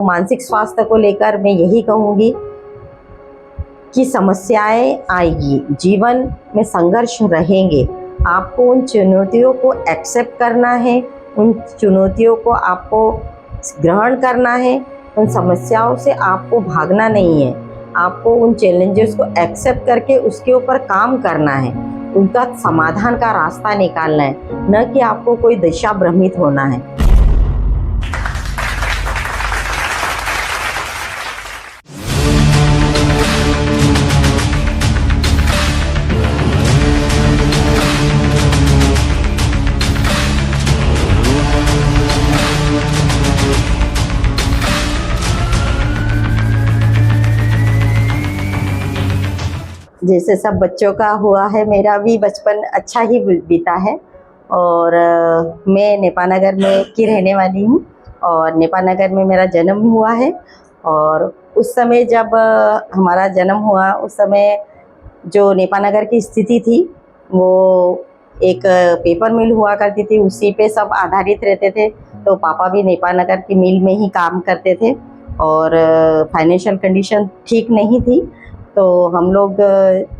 मानसिक स्वास्थ्य को लेकर मैं यही कहूँगी कि समस्याएं आएगी, जीवन में संघर्ष रहेंगे। आपको उन चुनौतियों को एक्सेप्ट करना है, उन चुनौतियों को आपको ग्रहण करना है। उन समस्याओं से आपको भागना नहीं है, आपको उन चैलेंजेस को एक्सेप्ट करके उसके ऊपर काम करना है, उनका समाधान का रास्ता निकालना है, न कि आपको कोई दिशा भ्रमित होना है। जैसे सब बच्चों का हुआ है, मेरा भी बचपन अच्छा ही बीता है। और मैं नेपानगर में की रहने वाली हूँ और नेपानगर में मेरा जन्म हुआ है। और उस समय जब हमारा जन्म हुआ, उस समय जो नेपानगर की स्थिति थी वो एक पेपर मिल हुआ करती थी, उसी पे सब आधारित रहते थे। तो पापा भी नेपानगर की मिल में ही काम करते थे और फाइनेंशियल कंडीशन ठीक नहीं थी। तो हम लोग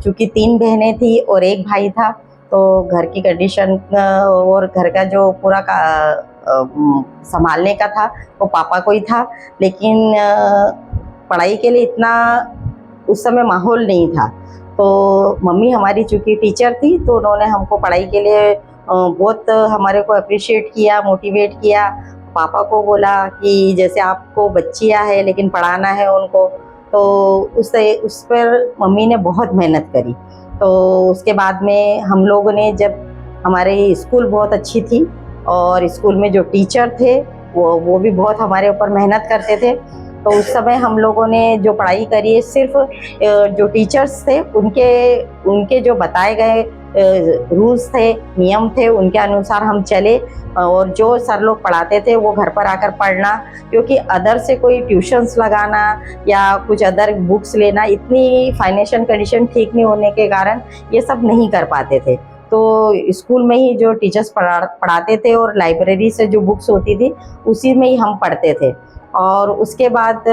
चूँकि 3 बहनें थी और 1 भाई था, तो घर की कंडीशन और घर का जो पूरा संभालने का था वो पापा को ही था। लेकिन पढ़ाई के लिए इतना उस समय माहौल नहीं था। तो मम्मी हमारी चूँकि टीचर थी, तो उन्होंने हमको पढ़ाई के लिए बहुत हमारे को अप्रिशिएट किया, मोटिवेट किया। पापा को बोला कि जैसे आपको बच्चियाँ हैं लेकिन पढ़ाना है उनको, तो उस पर मम्मी ने बहुत मेहनत करी। तो उसके बाद में हम लोगों ने, जब हमारी स्कूल बहुत अच्छी थी और स्कूल में जो टीचर थे वो भी बहुत हमारे ऊपर मेहनत करते थे। तो उस समय हम लोगों ने जो पढ़ाई करी है, सिर्फ जो टीचर्स थे उनके जो बताए गए रूल्स थे, नियम थे, उनके अनुसार हम चले। और जो सर लोग पढ़ाते थे वो घर पर आकर पढ़ना, क्योंकि अदर से कोई ट्यूशन्स लगाना या कुछ अदर बुक्स लेना, इतनी फाइनेंशियल कंडीशन ठीक नहीं होने के कारण ये सब नहीं कर पाते थे। तो स्कूल में ही जो टीचर्स पढ़ाते थे और लाइब्रेरी से जो बुक्स होती थी उसी में ही हम पढ़ते थे। और उसके बाद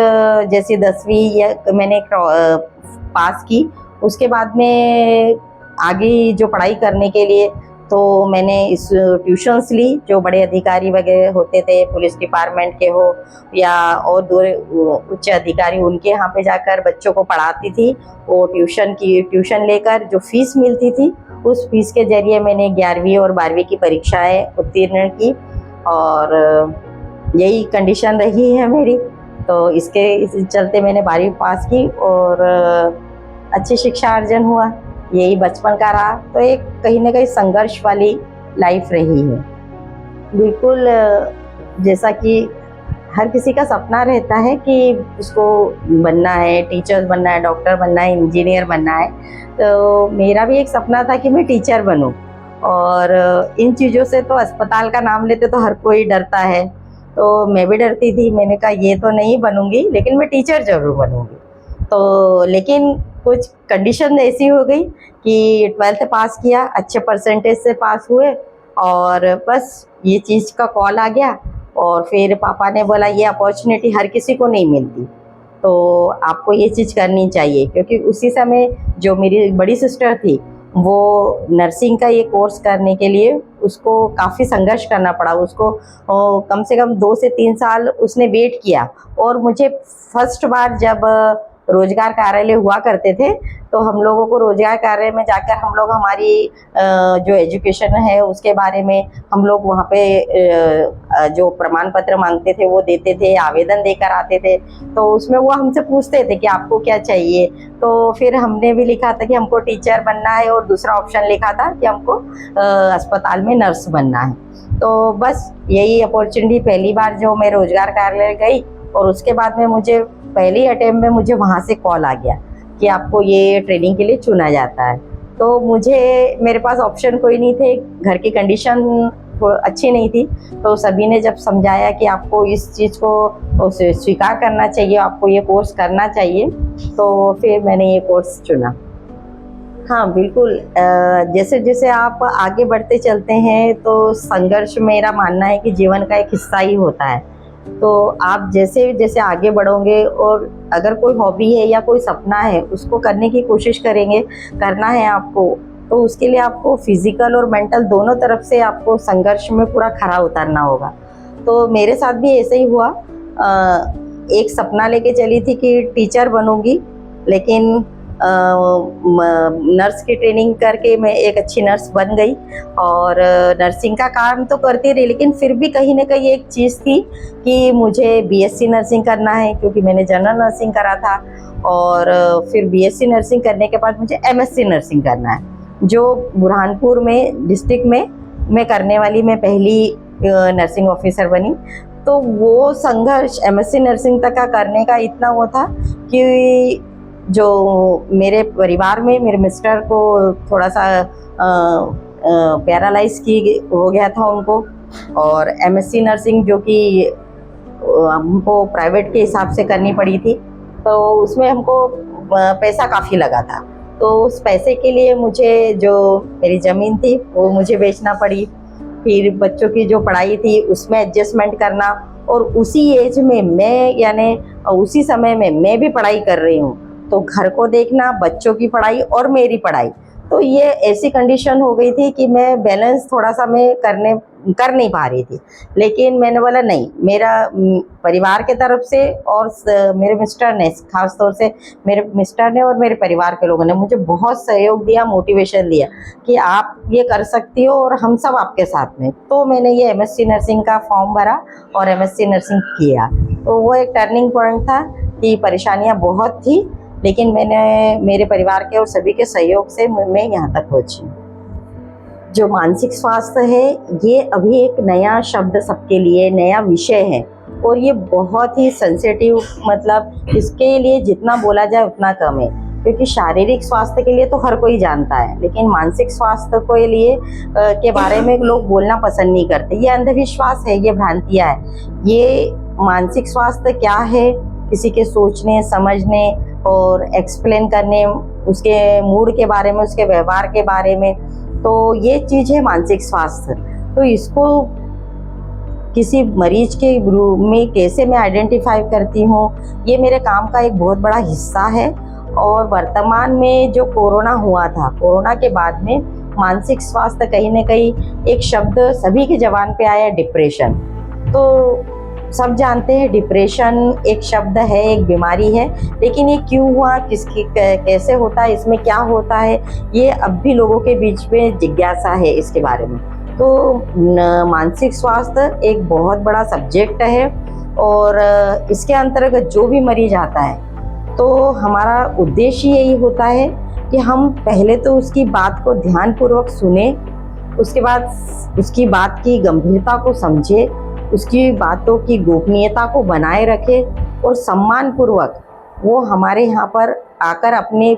जैसे 10वीं या मैंने पास की, उसके बाद में आगे जो पढ़ाई करने के लिए तो मैंने इस ट्यूशन्स ली। जो बड़े अधिकारी वगैरह होते थे, पुलिस डिपार्टमेंट के हो या और दूर उच्च अधिकारी, उनके यहाँ पे जाकर बच्चों को पढ़ाती थी। वो ट्यूशन लेकर जो फीस मिलती थी, उस फीस के जरिए मैंने 11वीं और 12वीं की परीक्षाएं उत्तीर्ण की और यही कंडीशन रही है मेरी। तो इस चलते मैंने 12वीं पास की और अच्छी शिक्षा अर्जन हुआ। यही बचपन का रहा। तो एक कहीं ना कहीं संघर्ष वाली लाइफ रही है। बिल्कुल, जैसा कि हर किसी का सपना रहता है कि उसको बनना है, टीचर बनना है, डॉक्टर बनना है, इंजीनियर बनना है। तो मेरा भी एक सपना था कि मैं टीचर बनूं। और इन चीज़ों से तो अस्पताल का नाम लेते तो हर कोई डरता है, तो मैं भी डरती थी। मैंने कहा ये तो नहीं बनूंगी, लेकिन मैं टीचर ज़रूर बनूंगी। तो लेकिन कुछ कंडीशन ऐसी हो गई कि 12th पास किया, अच्छे परसेंटेज से पास हुए और बस ये चीज़ का कॉल आ गया। और फिर पापा ने बोला ये अपॉर्चुनिटी हर किसी को नहीं मिलती, तो आपको ये चीज़ करनी चाहिए। क्योंकि उसी समय जो मेरी बड़ी सिस्टर थी, वो नर्सिंग का ये कोर्स करने के लिए उसको काफ़ी संघर्ष करना पड़ा। उसको कम से कम 2 से 3 साल उसने वेट किया। और मुझे फर्स्ट बार जब रोजगार कार्यालय हुआ करते थे, तो हम लोगों को रोजगार कार्यालय में जाकर हम लोग हमारी जो एजुकेशन है उसके बारे में हम लोग वहाँ पे जो प्रमाण पत्र मांगते थे वो देते थे, आवेदन देकर आते थे। तो उसमें वो हमसे पूछते थे कि आपको क्या चाहिए। तो फिर हमने भी लिखा था कि हमको टीचर बनना है और दूसरा ऑप्शन लिखा था कि हमको अस्पताल में नर्स बनना है। तो बस यही अपॉर्चुनिटी पहली बार जो मैं रोजगार कार्यालय गई, और उसके बाद में मुझे पहली अटेम्प्ट में मुझे वहाँ से कॉल आ गया कि आपको ये ट्रेनिंग के लिए चुना जाता है। तो मेरे पास ऑप्शन कोई नहीं थे, घर की कंडीशन अच्छी नहीं थी। तो सभी ने जब समझाया कि आपको इस चीज़ को स्वीकार करना चाहिए, आपको ये कोर्स करना चाहिए, तो फिर मैंने ये कोर्स चुना। हाँ बिल्कुल, जैसे जैसे आप आगे बढ़ते चलते हैं तो संघर्ष, मेरा मानना है कि जीवन का एक हिस्सा ही होता है। तो आप जैसे जैसे आगे बढ़ोगे और अगर कोई हॉबी है या कोई सपना है उसको करने की कोशिश करेंगे, करना है आपको, तो उसके लिए आपको फिजिकल और मेंटल दोनों तरफ से आपको संघर्ष में पूरा खरा उतरना होगा। तो मेरे साथ भी ऐसे ही हुआ। एक सपना लेके चली थी कि टीचर बनूंगी, लेकिन नर्स की ट्रेनिंग करके मैं एक अच्छी नर्स बन गई और नर्सिंग का काम तो करती रही, लेकिन फिर भी कहीं ना कहीं एक चीज़ थी कि मुझे बीएससी नर्सिंग करना है, क्योंकि मैंने जनरल नर्सिंग करा था। और फिर बीएससी नर्सिंग करने के बाद मुझे एमएससी नर्सिंग करना है, जो बुरहानपुर में डिस्ट्रिक्ट में मैं करने वाली, मैं पहली नर्सिंग ऑफिसर बनी। तो वो संघर्ष एमएससी नर्सिंग तक का करने का इतना वो था कि जो मेरे परिवार में मेरे मिस्टर को थोड़ा सा पैरालाइज की हो गया था उनको, और एमएससी नर्सिंग जो कि हमको प्राइवेट के हिसाब से करनी पड़ी थी, तो उसमें हमको पैसा काफ़ी लगा था। तो उस पैसे के लिए मुझे जो मेरी ज़मीन थी वो मुझे बेचना पड़ी, फिर बच्चों की जो पढ़ाई थी उसमें एडजस्टमेंट करना, और उसी एज में मैं यानी उसी समय में मैं भी पढ़ाई कर रही हूँ, तो घर को देखना, बच्चों की पढ़ाई और मेरी पढ़ाई, तो ये ऐसी कंडीशन हो गई थी कि मैं बैलेंस थोड़ा सा मैं कर नहीं पा रही थी। लेकिन मैंने बोला नहीं, मेरा परिवार के तरफ से और मेरे मिस्टर ने, खास तौर से मेरे मिस्टर ने और मेरे परिवार के लोगों ने मुझे बहुत सहयोग दिया, मोटिवेशन दिया कि आप ये कर सकती हो और हम सब आपके साथ में। तो मैंने ये एमएससी नर्सिंग का फॉर्म भरा और एमएससी नर्सिंग किया। तो वो एक टर्निंग पॉइंट था कि परेशानियाँ बहुत थी, लेकिन मैंने मेरे परिवार के और सभी के सहयोग से मैं यहाँ तक पहुँची। जो मानसिक स्वास्थ्य है ये अभी एक नया शब्द सबके लिए, नया विषय है, और ये बहुत ही सेंसिटिव, मतलब इसके लिए जितना बोला जाए उतना कम है, क्योंकि शारीरिक स्वास्थ्य के लिए तो हर कोई जानता है, लेकिन मानसिक स्वास्थ्य के लिए के बारे में लोग बोलना पसंद नहीं करते। ये अंधविश्वास है, ये भ्रांतियाँ है। ये मानसिक स्वास्थ्य क्या है, किसी के सोचने, समझने और एक्सप्लेन करने, उसके मूड के बारे में, उसके व्यवहार के बारे में, तो ये चीज़ है मानसिक स्वास्थ्य। तो इसको किसी मरीज के रूप में कैसे मैं आइडेंटिफाई करती हूँ, ये मेरे काम का एक बहुत बड़ा हिस्सा है। और वर्तमान में जो कोरोना हुआ था, कोरोना के बाद में मानसिक स्वास्थ्य कहीं ना कहीं एक शब्द सभी के ज़बान पे आया, डिप्रेशन। तो सब जानते हैं डिप्रेशन एक शब्द है, एक बीमारी है, लेकिन ये क्यों हुआ, किसकी कैसे होता है, इसमें क्या होता है, ये अब भी लोगों के बीच में जिज्ञासा है इसके बारे में। तो मानसिक स्वास्थ्य एक बहुत बड़ा सब्जेक्ट है, और इसके अंतर्गत जो भी मरीज आता है, तो हमारा उद्देश्य यही होता है कि हम पहले तो उसकी बात को ध्यानपूर्वक सुने, उसके बाद उसकी बात की गंभीरता को समझे, उसकी बातों की गोपनीयता को बनाए रखे, और सम्मानपूर्वक वो हमारे यहाँ पर आकर अपने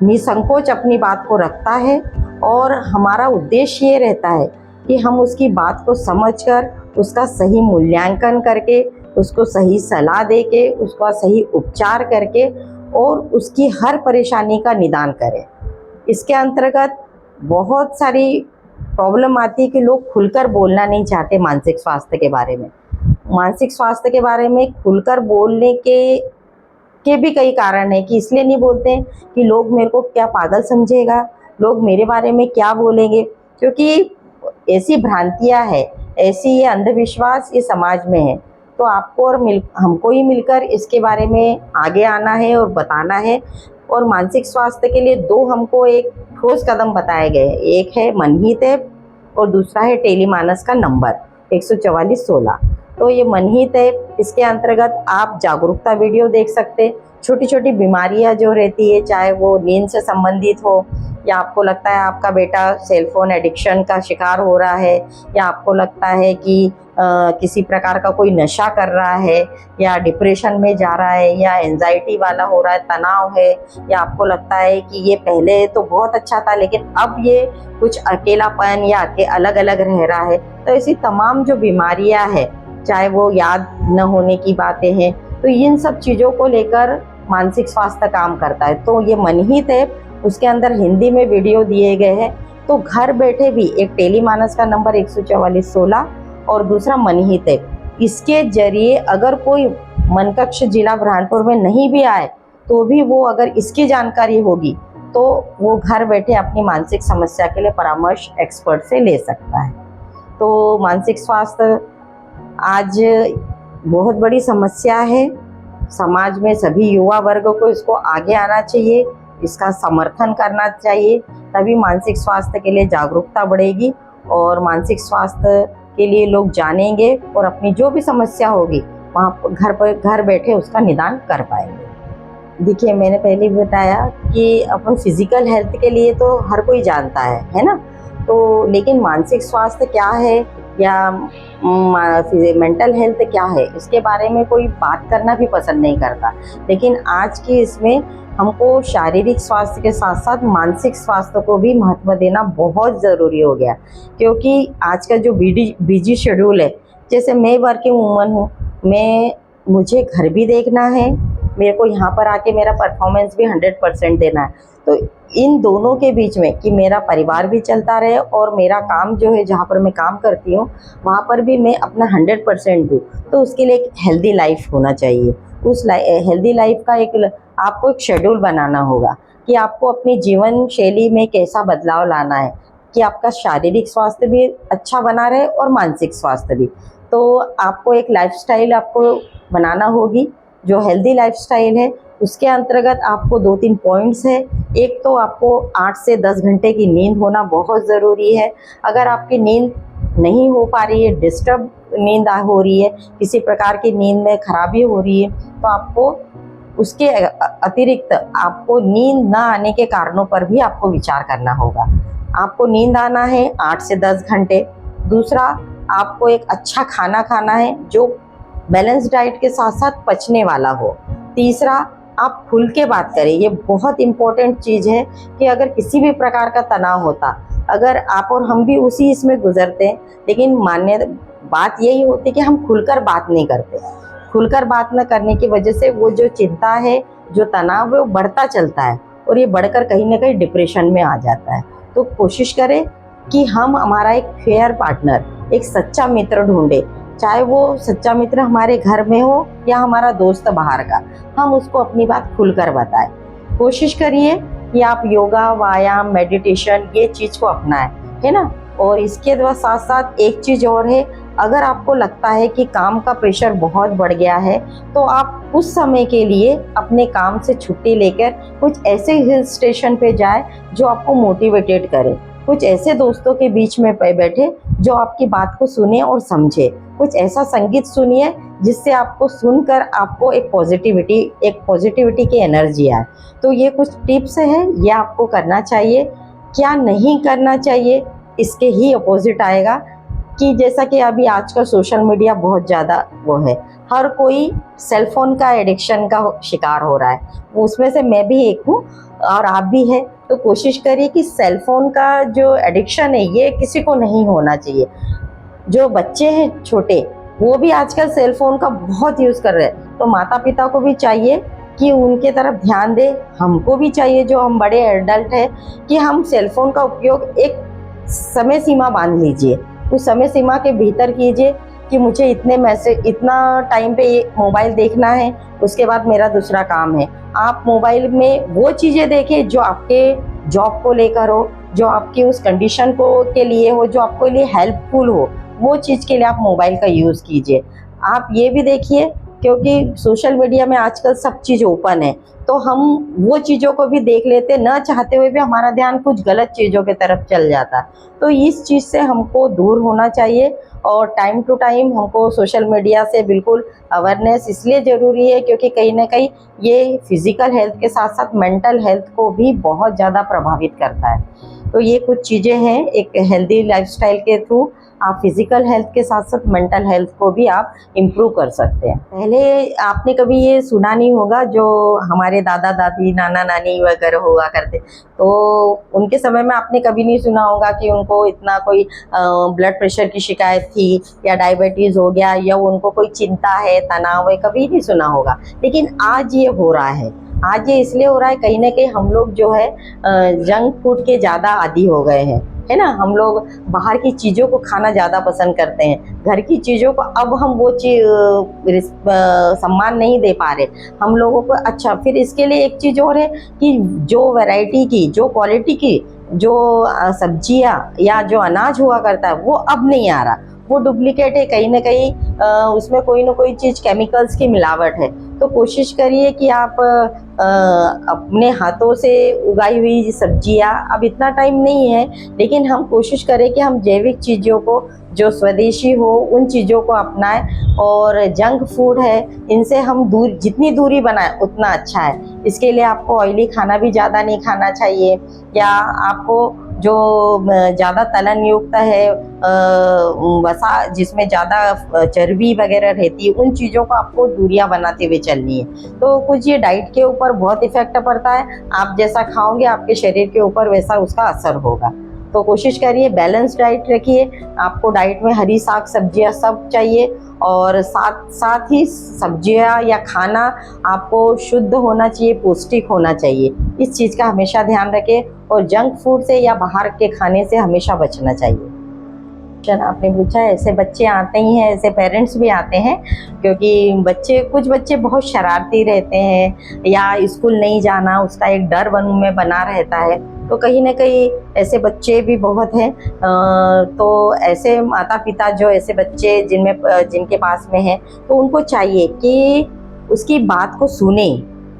निसंकोच अपनी बात को रखता है। और हमारा उद्देश्य ये रहता है कि हम उसकी बात को समझकर, उसका सही मूल्यांकन करके, उसको सही सलाह दे के, उसका सही उपचार करके और उसकी हर परेशानी का निदान करें। इसके अंतर्गत बहुत सारी प्रॉब्लम आती है कि लोग खुलकर बोलना नहीं चाहते मानसिक स्वास्थ्य के बारे में। मानसिक स्वास्थ्य के बारे में खुलकर बोलने के भी कई कारण हैं कि इसलिए नहीं बोलते हैं कि लोग मेरे को क्या पागल समझेगा, लोग मेरे बारे में क्या बोलेंगे, क्योंकि ऐसी भ्रांतियां हैं, ऐसी ये अंधविश्वास ये समाज में है। तो आपको और हमको ही मिलकर इसके बारे में आगे आना है और बताना है। और मानसिक स्वास्थ्य के लिए दो हमको एक ठोस कदम बताए गए हैं, एक है मनहित ऐप और दूसरा है टेलीमानस का नंबर 14416। तो ये मनहित ऐप, इसके अंतर्गत आप जागरूकता वीडियो देख सकते, छोटी छोटी बीमारियां जो रहती है, चाहे वो नींद से संबंधित हो, या आपको लगता है आपका बेटा सेलफोन एडिक्शन का शिकार हो रहा है, या आपको लगता है कि किसी प्रकार का कोई नशा कर रहा है, या डिप्रेशन में जा रहा है, या एंजाइटी वाला हो रहा है, तनाव है, या आपको लगता है कि ये पहले तो बहुत अच्छा था लेकिन अब ये कुछ अकेलापन या अलग अलग रह रहा है। तो ऐसी तमाम जो बीमारियां हैं, चाहे वो याद न होने की बातें हैं, तो इन सब चीज़ों को लेकर मानसिक स्वास्थ्य काम करता है। तो ये मनहित ऐप, उसके अंदर हिंदी में वीडियो दिए गए हैं, तो घर बैठे भी एक टेलीमानस का नंबर 14416 और दूसरा मनहित ऐप, इसके जरिए अगर कोई मनकक्ष जिला बुरहानपुर में नहीं भी आए तो भी वो अगर इसकी जानकारी होगी तो वो घर बैठे अपनी मानसिक समस्या के लिए परामर्श एक्सपर्ट से ले सकता है। तो मानसिक स्वास्थ्य आज बहुत बड़ी समस्या है। समाज में सभी युवा वर्ग को इसको आगे आना चाहिए, इसका समर्थन करना चाहिए, तभी मानसिक स्वास्थ्य के लिए जागरूकता बढ़ेगी और मानसिक स्वास्थ्य के लिए लोग जानेंगे और अपनी जो भी समस्या होगी वहाँ घर बैठे उसका निदान कर पाएंगे। देखिए, मैंने पहले भी बताया कि अपन फिजिकल हेल्थ के लिए तो हर कोई जानता है ना, तो लेकिन मानसिक स्वास्थ्य क्या है या मेंटल हेल्थ क्या है, इसके बारे में कोई बात करना भी पसंद नहीं करता। लेकिन आज की इसमें हमको शारीरिक स्वास्थ्य के साथ साथ मानसिक स्वास्थ्य को भी महत्व देना बहुत ज़रूरी हो गया, क्योंकि आज का जो बिजी शेड्यूल है, जैसे मैं वर्किंग वूमन हूँ, मुझे घर भी देखना है, मेरे को यहाँ पर आके मेरा परफॉर्मेंस भी 100% देना है। तो इन दोनों के बीच में कि मेरा परिवार भी चलता रहे और मेरा काम जो है जहाँ पर मैं काम करती हूँ वहाँ पर भी मैं अपना 100% दूँ, तो उसके लिए एक हेल्दी लाइफ होना चाहिए। उस हेल्दी लाइफ का आपको एक शेड्यूल बनाना होगा कि आपको अपनी जीवन शैली में कैसा बदलाव लाना है कि आपका शारीरिक स्वास्थ्य भी अच्छा बना रहे और मानसिक स्वास्थ्य भी। तो आपको एक लाइफस्टाइल आपको बनाना होगी जो हेल्दी लाइफस्टाइल है। उसके अंतर्गत आपको 2-3 पॉइंट्स है। एक तो आपको 8 से 10 घंटे की नींद होना बहुत ज़रूरी है। अगर आपकी नींद नहीं हो पा रही है, डिस्टर्ब नींद हो रही है, किसी प्रकार की नींद में खराबी हो रही है, तो आपको उसके अतिरिक्त आपको नींद ना आने के कारणों पर भी आपको विचार करना होगा। आपको नींद आना है 8 से 10 घंटे। दूसरा, आपको एक अच्छा खाना खाना है जो बैलेंस डाइट के साथ साथ पचने वाला हो। तीसरा, आप खुल के बात करें। ये बहुत इम्पोर्टेंट चीज़ है कि अगर किसी भी प्रकार का तनाव होता, अगर आप और हम भी उसी इसमें गुजरते हैं, लेकिन बात यही होती है कि हम खुलकर बात नहीं करते। खुलकर बात न करने की वजह से वो जो चिंता है, जो तनाव है, वो बढ़ता चलता है और ये बढ़कर कहीं ना कहीं डिप्रेशन में आ जाता है। तो कोशिश करें कि हम हमारा एक फेयर पार्टनर, एक सच्चा मित्र ढूंढे, चाहे वो सच्चा मित्र हमारे घर में हो या हमारा दोस्त बाहर का, हम उसको अपनी बात खुलकर बताएं। कोशिश करिए कि आप योगा, व्यायाम, मेडिटेशन ये चीज़ को अपनाएं, है ना। और इसके साथ साथ एक चीज़ और है, अगर आपको लगता है कि काम का प्रेशर बहुत बढ़ गया है तो आप उस समय के लिए अपने काम से छुट्टी लेकर कुछ ऐसे हिल स्टेशन पे जाए जो आपको मोटिवेटेड करे। कुछ ऐसे दोस्तों के बीच में बैठे जो आपकी बात को सुने और समझे। कुछ ऐसा संगीत सुनिए जिससे आपको सुनकर आपको एक पॉजिटिविटी की एनर्जी आए। तो ये कुछ टिप्स हैं, ये आपको करना चाहिए। क्या नहीं करना चाहिए, इसके ही अपोजिट आएगा कि जैसा कि अभी आजकल सोशल मीडिया बहुत ज़्यादा वो है, हर कोई सेलफोन का एडिक्शन का शिकार हो रहा है। उसमें से मैं भी एक हूँ और आप भी हैं। तो कोशिश करिए कि सेलफोन का जो एडिक्शन है ये किसी को नहीं होना चाहिए। जो बच्चे हैं छोटे, वो भी आजकल सेलफोन का बहुत यूज़ कर रहे हैं, तो माता पिता को भी चाहिए कि उनके तरफ ध्यान दे। हमको भी चाहिए, जो हम बड़े एडल्ट हैं, कि हम सेलफोन का उपयोग एक समय सीमा बांध लीजिए। उस समय सीमा के भीतर कीजिए कि मुझे इतना टाइम पे ये मोबाइल देखना है, उसके बाद मेरा दूसरा काम है। आप मोबाइल में वो चीज़ें देखें जो आपके जॉब को लेकर हो, जो आपकी उस कंडीशन के लिए हो, जो आपके लिए हेल्पफुल हो, वो चीज़ के लिए आप मोबाइल का यूज़ कीजिए। आप ये भी देखिए, क्योंकि सोशल मीडिया में आजकल सब चीज़ ओपन है, तो हम वो चीज़ों को भी देख लेते, न चाहते हुए भी हमारा ध्यान कुछ गलत चीज़ों की तरफ चल जाता। तो इस चीज़ से हमको दूर होना चाहिए और टाइम टू टाइम हमको सोशल मीडिया से बिल्कुल अवेयरनेस इसलिए ज़रूरी है क्योंकि कहीं ना कहीं ये फिज़िकल हेल्थ के साथ साथ मेंटल हेल्थ को भी बहुत ज़्यादा प्रभावित करता है। तो ये कुछ चीज़ें हैं, एक हेल्दी लाइफस्टाइल के थ्रू आप फिज़िकल हेल्थ के साथ साथ मेंटल हेल्थ को भी आप इम्प्रूव कर सकते हैं। पहले आपने कभी ये सुना नहीं होगा, जो हमारे दादा दादी, नाना नानी वगैरह हुआ करते, तो उनके समय में आपने कभी नहीं सुना होगा कि उनको इतना कोई ब्लड प्रेशर की शिकायत थी या डायबिटीज़ हो गया या उनको कोई चिंता है, तनाव है, कभी नहीं सुना होगा। लेकिन आज ये हो रहा है। आज ये इसलिए हो रहा है, कहीं ना कहीं हम लोग जो है जंक फूड के ज़्यादा आदी हो गए हैं, है ना। हम लोग बाहर की चीज़ों को खाना ज़्यादा पसंद करते हैं, घर की चीज़ों को अब हम वो चीज़ सम्मान नहीं दे पा रहे हम लोगों को। अच्छा, फिर इसके लिए एक चीज़ और है कि जो वैरायटी की, जो क्वालिटी की जो सब्जियां या जो अनाज हुआ करता है वो अब नहीं आ रहा, वो डुप्लीकेट है। कहीं ना कहीं उसमें कोई ना कोई चीज़ केमिकल्स की मिलावट है। तो कोशिश करिए कि आप अपने हाथों से उगाई हुई सब्जियां, अब इतना टाइम नहीं है, लेकिन हम कोशिश करें कि हम जैविक चीज़ों को, जो स्वदेशी हो, उन चीज़ों को अपनाएं। और जंक फूड है, इनसे हम जितनी दूरी बनाएं उतना अच्छा है। इसके लिए आपको ऑयली खाना भी ज़्यादा नहीं खाना चाहिए, या आपको जो ज़्यादा तलन युक्त है, वसा जिसमें ज़्यादा चर्बी वगैरह रहती है, उन चीज़ों को आपको दूरियां बनाते हुए चलनी है। तो कुछ ये डाइट के ऊपर बहुत इफेक्ट पड़ता है, आप जैसा खाओगे आपके शरीर के ऊपर वैसा उसका असर होगा। तो कोशिश करिए बैलेंस डाइट रखिए। आपको डाइट में हरी साग सब्जियां सब चाहिए, और साथ साथ ही सब्जियां या खाना आपको शुद्ध होना चाहिए, पौष्टिक होना चाहिए। इस चीज़ का हमेशा ध्यान रखें, और जंक फूड से या बाहर के खाने से हमेशा बचना चाहिए। आपने पूछा, ऐसे बच्चे आते ही हैं, ऐसे पेरेंट्स भी आते हैं, क्योंकि कुछ बच्चे बहुत शरारती रहते हैं, या स्कूल नहीं जाना उसका एक डर मन में बना रहता है। तो कहीं ना कहीं ऐसे बच्चे भी बहुत हैं। तो ऐसे माता पिता जो ऐसे बच्चे जिनके पास में है, तो उनको चाहिए कि उसकी बात को सुने,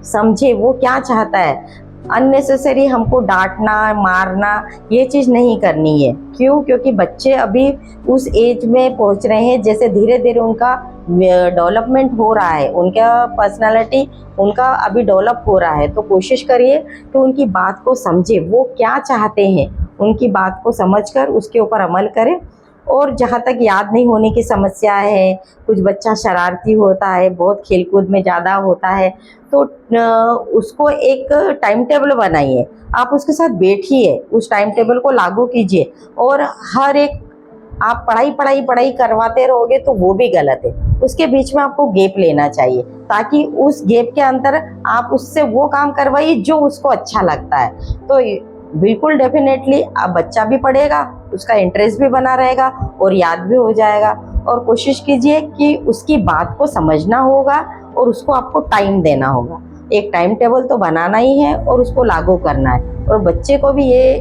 समझे वो क्या चाहता है। अननेसेसरी हमको डांटना, मारना, ये चीज़ नहीं करनी है। क्यों? क्योंकि बच्चे अभी उस एज में पहुंच रहे हैं, जैसे धीरे धीरे उनका डेवलपमेंट हो रहा है, उनका पर्सनालिटी उनका अभी डेवलप हो रहा है। तो कोशिश करिए कि उनकी बात को समझे, वो क्या चाहते हैं, उनकी बात को समझकर उसके ऊपर अमल करें। और जहाँ तक याद नहीं होने की समस्या है, कुछ बच्चा शरारती होता है, बहुत खेलकूद में ज़्यादा होता है, तो उसको एक टाइम टेबल बनाइए, आप उसके साथ बैठिए, उस टाइम टेबल को लागू कीजिए। और हर एक आप पढ़ाई करवाते रहोगे तो वो भी गलत है। उसके बीच में आपको गैप लेना चाहिए, ताकि उस गैप के अंदर आप उससे वो काम करवाइए जो उसको अच्छा लगता है। तो बिल्कुल डेफिनेटली अब बच्चा भी पढ़ेगा, उसका इंटरेस्ट भी बना रहेगा और याद भी हो जाएगा। और कोशिश कीजिए कि उसकी बात को समझना होगा, और उसको आपको टाइम देना होगा। एक टाइम टेबल तो बनाना ही है और उसको लागू करना है। और बच्चे को भी ये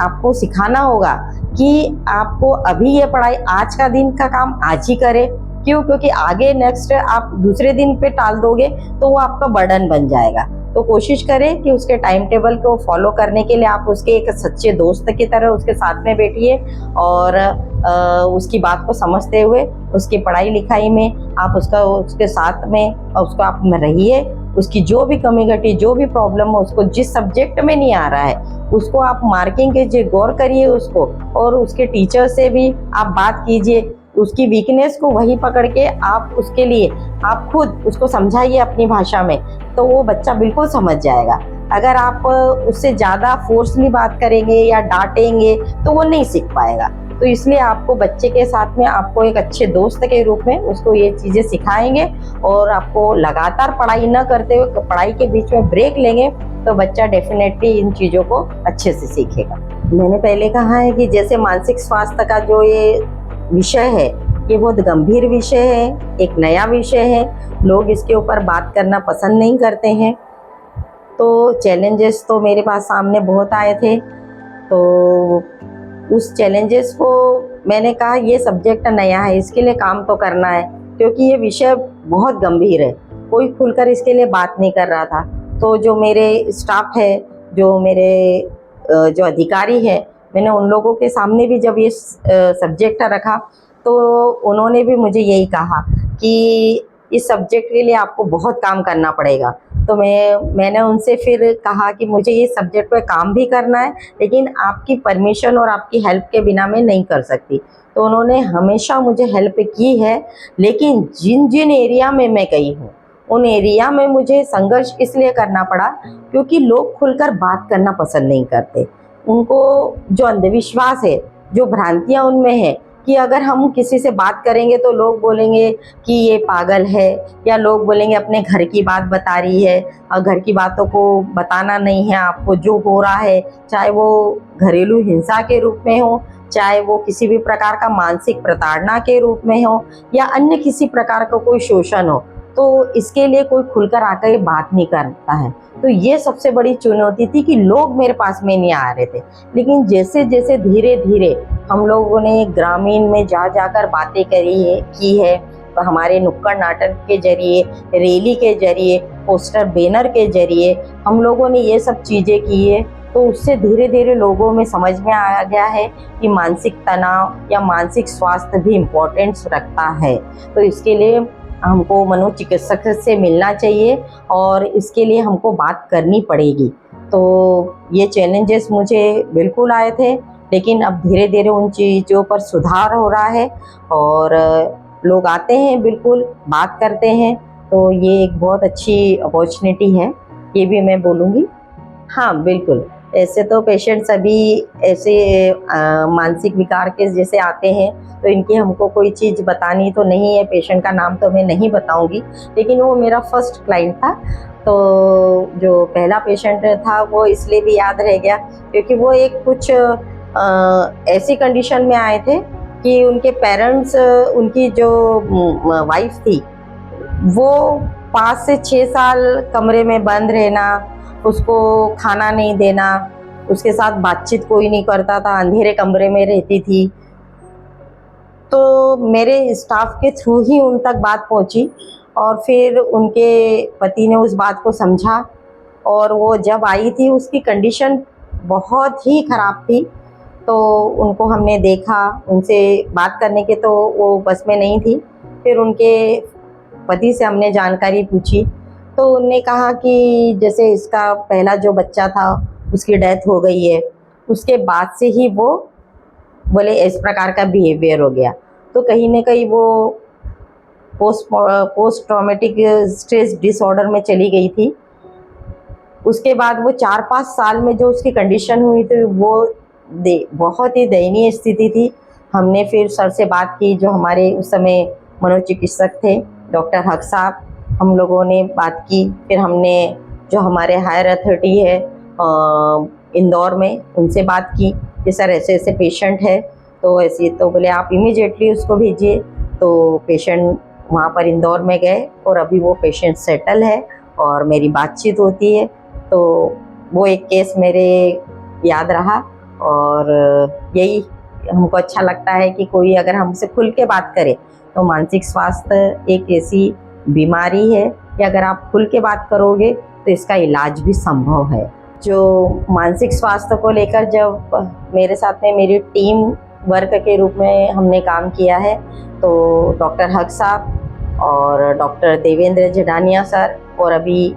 आपको सिखाना होगा कि आपको अभी ये पढ़ाई, आज का दिन का काम आज ही करे। क्यों? क्योंकि आगे नेक्स्ट आप दूसरे दिन पे टाल दोगे तो वो आपका बर्डन बन जाएगा। तो कोशिश करें कि उसके टाइम टेबल को फॉलो करने के लिए आप उसके एक सच्चे दोस्त की तरह उसके साथ में बैठिए, और उसकी बात को समझते हुए उसकी पढ़ाई लिखाई में आप उसके साथ में उसको आप रहिए। उसकी जो भी कमी घटी, जो भी प्रॉब्लम हो, उसको जिस सब्जेक्ट में नहीं आ रहा है उसको आप मार्किंग कीजिए, गौर करिए उसको। और उसके टीचर से भी आप बात कीजिए, उसकी वीकनेस को वही पकड़ के आप उसके लिए आप खुद उसको समझाइए अपनी भाषा में, तो वो बच्चा बिल्कुल समझ जाएगा। अगर आप उससे ज़्यादा फोर्सली बात करेंगे या डांटेंगे तो वो नहीं सीख पाएगा। तो इसलिए आपको बच्चे के साथ में आपको एक अच्छे दोस्त के रूप में उसको ये चीज़ें सिखाएंगे, और आपको लगातार पढ़ाई न करते हुए पढ़ाई के बीच में ब्रेक लेंगे तो बच्चा डेफिनेटली इन चीज़ों को अच्छे से सीखेगा। मैंने पहले कहा है कि जैसे मानसिक स्वास्थ्य का जो ये विषय है, ये बहुत गंभीर विषय है, एक नया विषय है, लोग इसके ऊपर बात करना पसंद नहीं करते हैं। तो चैलेंजेस तो मेरे पास सामने बहुत आए थे, तो उस चैलेंजेस को मैंने कहा ये सब्जेक्ट नया है, इसके लिए काम तो करना है, क्योंकि ये विषय बहुत गंभीर है, कोई खुलकर इसके लिए बात नहीं कर रहा था। तो जो मेरे स्टाफ है, जो मेरे जो अधिकारी है, मैंने उन लोगों के सामने भी जब ये सब्जेक्ट रखा तो उन्होंने भी मुझे यही कहा कि इस सब्जेक्ट के लिए आपको बहुत काम करना पड़ेगा। तो मैंने उनसे फिर कहा कि मुझे ये सब्जेक्ट पे काम भी करना है, लेकिन आपकी परमिशन और आपकी हेल्प के बिना मैं नहीं कर सकती। तो उन्होंने हमेशा मुझे हेल्प की है, लेकिन जिन जिन एरिया में मैं गई हूँ उन एरिया में मुझे संघर्ष इसलिए करना पड़ा क्योंकि लोग खुलकर बात करना पसंद नहीं करते। उनको जो अंधविश्वास है, जो भ्रांतियाँ उनमें है, कि अगर हम किसी से बात करेंगे तो लोग बोलेंगे कि ये पागल है, या लोग बोलेंगे अपने घर की बात बता रही है, और घर की बातों को बताना नहीं है आपको। जो हो रहा है, चाहे वो घरेलू हिंसा के रूप में हो, चाहे वो किसी भी प्रकार का मानसिक प्रताड़ना के रूप में हो, या अन्य किसी प्रकार का कोई शोषण हो, तो इसके लिए कोई खुलकर आकर ये बात नहीं करता है। तो ये सबसे बड़ी चुनौती थी कि लोग मेरे पास में नहीं आ रहे थे। लेकिन जैसे जैसे धीरे धीरे हम लोगों ने ग्रामीण में जा जाकर बातें की है, तो हमारे नुक्कड़ नाटक के जरिए, रैली के जरिए, पोस्टर बैनर के जरिए हम लोगों ने ये सब चीज़ें की है। तो उससे धीरे धीरे लोगों में समझ में आ गया है कि मानसिक तनाव या मानसिक स्वास्थ्य भी इम्पोर्टेंस रखता है। तो इसके लिए हमको मनोचिकित्सक से मिलना चाहिए और इसके लिए हमको बात करनी पड़ेगी। तो ये चैलेंजेस मुझे बिल्कुल आए थे, लेकिन अब धीरे धीरे उन चीज़ों पर सुधार हो रहा है और लोग आते हैं, बिल्कुल बात करते हैं। तो ये एक बहुत अच्छी अपॉर्चुनिटी है, ये भी मैं बोलूँगी। हाँ, बिल्कुल। ऐसे तो पेशेंट सभी ऐसे मानसिक विकार के जैसे आते हैं, तो इनकी हमको कोई चीज़ बतानी तो नहीं है, पेशेंट का नाम तो मैं नहीं बताऊँगी, लेकिन वो मेरा फर्स्ट क्लाइंट था। तो जो पहला पेशेंट था वो इसलिए भी याद रह गया क्योंकि वो एक कुछ ऐसी कंडीशन में आए थे कि उनके पेरेंट्स, उनकी जो वाइफ़ थी, वो 5 से 6 साल कमरे में बंद रहना, उसको खाना नहीं देना, उसके साथ बातचीत कोई नहीं करता था, अंधेरे कमरे में रहती थी। तो मेरे स्टाफ के थ्रू ही उन तक बात पहुंची और फिर उनके पति ने उस बात को समझा और वो जब आई थी उसकी कंडीशन बहुत ही ख़राब थी। तो उनको हमने देखा, उनसे बात करने के तो वो बस में नहीं थी। फिर उनके पति से हमने जानकारी पूछी, तो उनने कहा कि जैसे इसका पहला जो बच्चा था उसकी डेथ हो गई है, उसके बाद से ही वो बोले इस प्रकार का बिहेवियर हो गया। तो कहीं न कहीं वो पोस्ट ट्रॉमेटिक स्ट्रेस डिसऑर्डर में चली गई थी। उसके बाद वो 4-5 साल में जो उसकी कंडीशन हुई थी वो बहुत ही दयनीय स्थिति थी। हमने फिर सर से बात की, जो हमारे उस समय मनोचिकित्सक थे, डॉक्टर हक साहब, हम लोगों ने बात की। फिर हमने जो हमारे हायर अथॉरिटी है इंदौर में, उनसे बात की कि सर ऐसे-ऐसे पेशेंट है, तो ऐसे तो बोले आप इमीडिएटली उसको भेजिए। तो पेशेंट वहाँ पर इंदौर में गए और अभी वो पेशेंट सेटल है और मेरी बातचीत होती है। तो वो एक केस मेरे याद रहा और यही हमको अच्छा लगता है कि कोई अगर हमसे खुल के बात करे, तो मानसिक स्वास्थ्य एक ऐसी बीमारी है कि अगर आप खुल के बात करोगे तो इसका इलाज भी संभव है। जो मानसिक स्वास्थ्य को लेकर जब मेरे साथ में मेरी टीम वर्क के रूप में हमने काम किया है, तो डॉक्टर हक साहब और डॉक्टर देवेंद्र जडानिया सर और अभी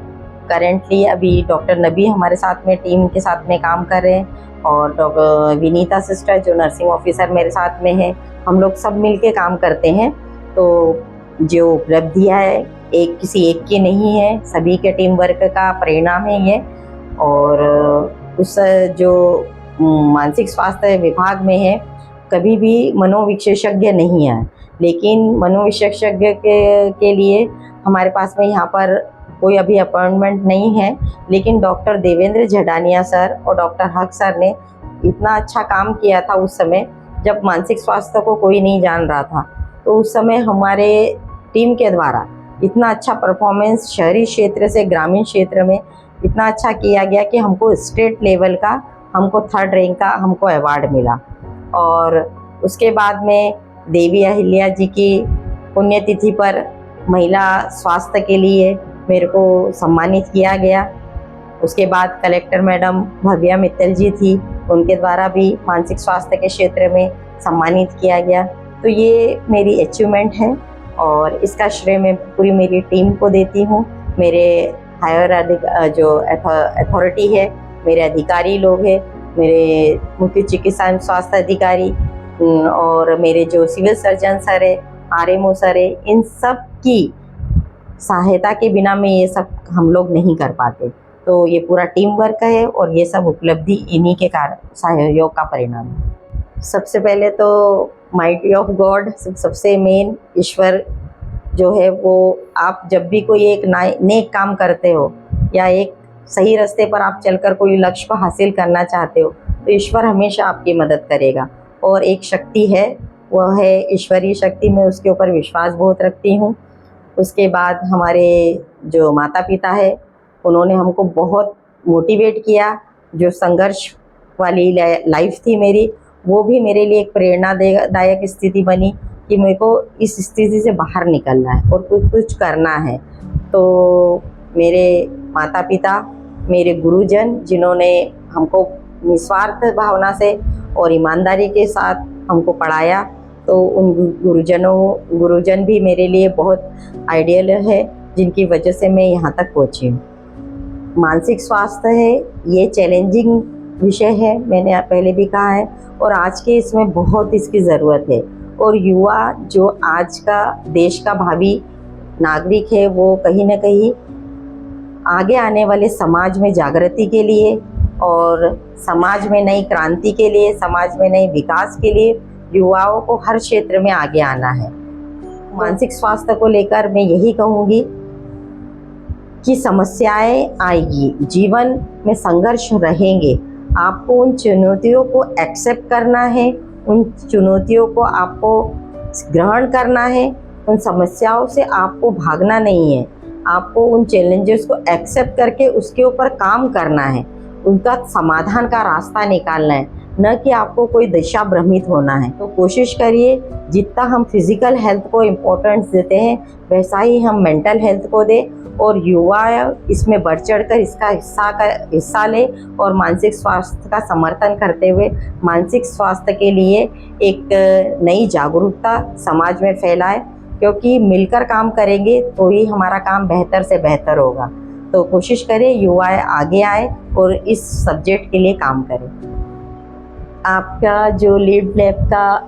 करेंटली अभी डॉक्टर नबी हमारे साथ में टीम के साथ में काम कर रहे हैं और डॉक्टर विनीता सिस्टर जो नर्सिंग ऑफिसर मेरे साथ में है, हम लोग सब मिल के काम करते हैं। तो जो उपलब्धियाँ है किसी एक की नहीं है, सभी के टीम वर्क का परिणाम है ये। और उस जो मानसिक स्वास्थ्य विभाग में है, कभी भी मनोविशेषज्ञ नहीं है, लेकिन मनोविशेषज्ञ के लिए हमारे पास में यहाँ पर कोई अभी अपॉइंटमेंट नहीं है। लेकिन डॉक्टर देवेंद्र जडानिया सर और डॉक्टर हक सर ने इतना अच्छा काम किया था उस समय जब मानसिक स्वास्थ्य को कोई नहीं जान रहा था। तो उस समय हमारे टीम के द्वारा इतना अच्छा परफॉर्मेंस शहरी क्षेत्र से ग्रामीण क्षेत्र में इतना अच्छा किया गया कि हमको स्टेट लेवल का, हमको 3rd रैंक का हमको अवार्ड मिला। और उसके बाद में देवी अहिल्या जी की पुण्यतिथि पर महिला स्वास्थ्य के लिए मेरे को सम्मानित किया गया। उसके बाद कलेक्टर मैडम भव्या मित्तल जी थी, उनके द्वारा भी मानसिक स्वास्थ्य के क्षेत्र में सम्मानित किया गया। तो ये मेरी अचीवमेंट है और इसका श्रेय मैं पूरी मेरी टीम को देती हूँ। मेरे हायर जो अथॉरिटी है, मेरे अधिकारी लोग हैं, मेरे मुख्य चिकित्सा एवं स्वास्थ्य अधिकारी और मेरे जो सिविल सर्जन सर है, आरएमओ सर है, इन सब की सहायता के बिना में ये सब हम लोग नहीं कर पाते। तो ये पूरा टीम वर्क है और ये सब उपलब्धि इन्हीं के कारण सहयोग का परिणाम है। सबसे पहले तो माइटी ऑफ गॉड, सबसे मेन ईश्वर जो है वो, आप जब भी कोई एक नेक काम करते हो या एक सही रास्ते पर आप चलकर कोई लक्ष्य को हासिल करना चाहते हो तो ईश्वर हमेशा आपकी मदद करेगा। और एक शक्ति है, वह है ईश्वरीय शक्ति, मैं उसके ऊपर विश्वास बहुत रखती हूँ। उसके बाद हमारे जो माता पिता है उन्होंने हमको बहुत मोटिवेट किया। जो संघर्ष वाली लाइफ थी मेरी, वो भी मेरे लिए एक प्रेरणादायक स्थिति बनी कि मेरे को इस स्थिति से बाहर निकलना है और कुछ करना है। तो मेरे माता पिता, मेरे गुरुजन जिन्होंने हमको निस्वार्थ भावना से और ईमानदारी के साथ हमको पढ़ाया, तो उन गुरुजन भी मेरे लिए बहुत आइडियल है, जिनकी वजह से मैं यहाँ तक पहुँची हूँ। मानसिक स्वास्थ्य है, ये चैलेंजिंग विषय है, मैंने पहले भी कहा है, और आज के इसमें बहुत इसकी ज़रूरत है। और युवा जो आज का देश का भावी नागरिक है, वो कहीं ना कहीं आगे आने वाले समाज में जागृति के लिए और समाज में नई क्रांति के लिए, समाज में नई विकास के लिए युवाओं को हर क्षेत्र में आगे आना है। मानसिक स्वास्थ्य को लेकर मैं यही कहूँगी कि समस्याएं आएगी, जीवन में संघर्ष रहेंगे, आपको उन चुनौतियों को एक्सेप्ट करना है, उन चुनौतियों को आपको ग्रहण करना है, उन समस्याओं से आपको भागना नहीं है, आपको उन चैलेंजेस को एक्सेप्ट करके उसके ऊपर काम करना है, उनका समाधान का रास्ता निकालना है, न कि आपको कोई दिशा भ्रमित होना है। तो कोशिश करिए जितना हम फिजिकल हेल्थ को इम्पोर्टेंस देते हैं वैसा ही हम मेंटल हेल्थ को दें, और युवा इसमें बढ़ चढ़कर इसका हिस्सा ले और मानसिक स्वास्थ्य का समर्थन करते हुए मानसिक स्वास्थ्य के लिए एक नई जागरूकता समाज में फैलाए, क्योंकि मिलकर काम करेंगे तो ही हमारा काम बेहतर से बेहतर होगा। तो कोशिश करें युवा आगे आए और इस सब्जेक्ट के लिए काम करें। आपका जो लीड लैब का,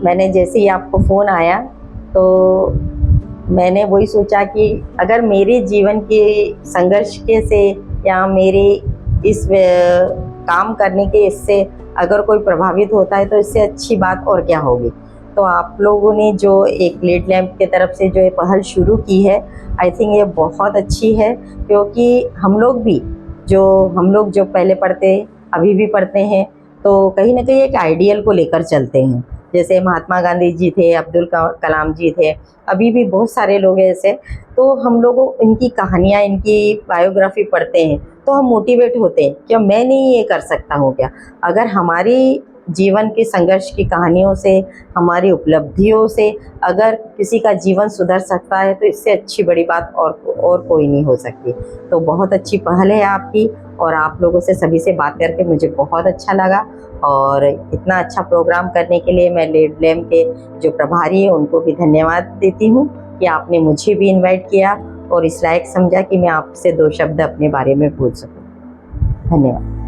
मैंने जैसे ही आपको फ़ोन आया तो मैंने वही सोचा कि अगर मेरे जीवन के संघर्ष के से या मेरे इस काम करने के इससे अगर कोई प्रभावित होता है तो इससे अच्छी बात और क्या होगी। तो आप लोगों ने जो एक लीड लैब के तरफ से जो ये पहल शुरू की है, आई थिंक ये बहुत अच्छी है, क्योंकि हम लोग जो पहले पढ़ते अभी भी पढ़ते हैं तो कहीं ना कहीं एक आइडियल को लेकर चलते हैं। जैसे महात्मा गांधी जी थे, अब्दुल कलाम जी थे, अभी भी बहुत सारे लोग हैं ऐसे। तो हम लोगों इनकी कहानियाँ, इनकी बायोग्राफी पढ़ते हैं तो हम मोटिवेट होते हैं कि मैं नहीं ये कर सकता हूँ क्या। अगर हमारी जीवन के संघर्ष की कहानियों से, हमारी उपलब्धियों से अगर किसी का जीवन सुधर सकता है तो इससे अच्छी बड़ी बात और कोई नहीं हो सकती। तो बहुत अच्छी पहल है आपकी, और आप लोगों से सभी से बात करके मुझे बहुत अच्छा लगा। और इतना अच्छा प्रोग्राम करने के लिए मैं लीड लैब के जो प्रभारी है उनको भी धन्यवाद देती हूँ कि आपने मुझे भी इनवाइट किया और इस लायक समझा कि मैं आपसे 2 शब्द अपने बारे में बोल सकूँ। धन्यवाद।